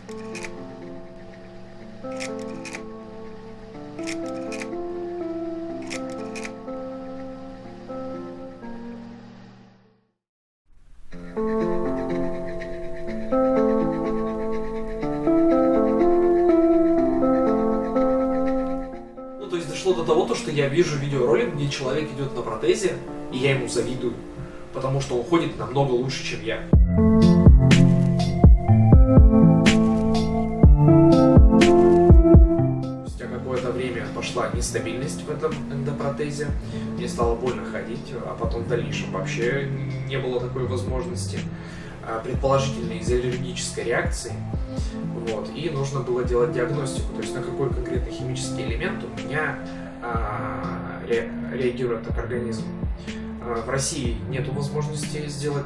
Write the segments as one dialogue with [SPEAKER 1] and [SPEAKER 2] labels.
[SPEAKER 1] Ну, то есть дошло до того, что я вижу видеоролик, где человек идет на протезе, и я ему завидую, потому что он ходит намного лучше, чем я. Спустя какое-то время пошла нестабильность в этом эндопротезе, мне стало больно ходить, а потом в дальнейшем вообще не было такой возможности, предположительно из-за аллергической реакции. Вот, и нужно было делать диагностику, то есть на какой конкретно химический элемент у меня реагирует так организм. В России нет возможности сделать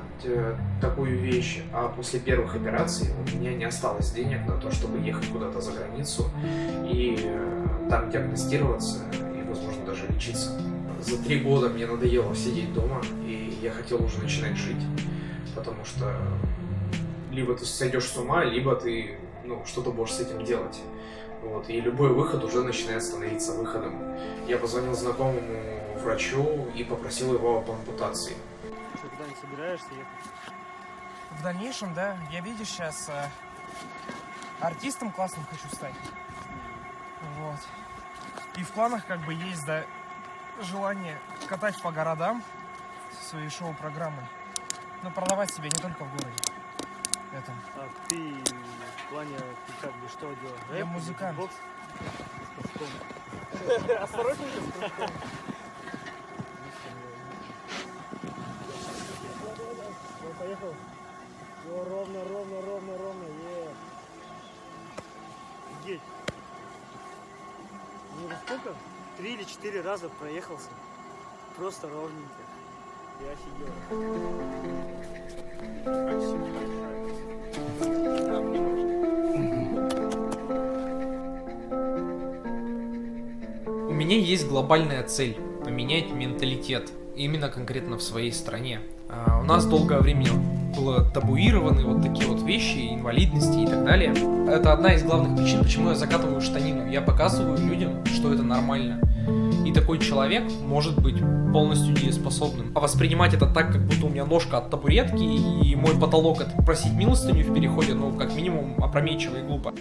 [SPEAKER 1] такую вещь, а после первых операций у меня не осталось денег на то, чтобы ехать куда-то за границу и там диагностироваться и, возможно, даже лечиться. За 3 года мне надоело сидеть дома, и я хотел уже начинать жить, потому что либо ты сойдешь с ума, либо ты что-то будешь с этим делать. Вот, и любой выход уже начинает становиться выходом. Я позвонил знакомому врачу и попросил его об ампутации.
[SPEAKER 2] Ты куда не собираешься ехать?
[SPEAKER 3] В дальнейшем, да, я, видишь, сейчас артистом классным хочу стать. Вот. И в планах как бы есть, да, желание катать по городам свои шоу-программы, но продавать себя не только в городе. Это.
[SPEAKER 2] А ты в плане, ты как бы что делаешь?
[SPEAKER 3] Я музыкант.
[SPEAKER 2] Бокс? Осторожненько с кружком. Ну, поехал. Все, ровно. Офигеть. Ну, сколько? 3 или 4 раза проехался. Просто ровненько. Я офигел.
[SPEAKER 1] У меня есть глобальная цель – поменять менталитет, именно конкретно в своей стране. У нас долгое время было табуированы вот такие вот вещи, инвалидности и так далее. Это одна из главных причин, почему я закатываю штанину. Я показываю людям, что это нормально. И такой человек может быть полностью дееспособным. А воспринимать это так, как будто у меня ножка от табуретки, и мой потолок — это просить милостыню в переходе, ну, как минимум, опрометчиво и глупо.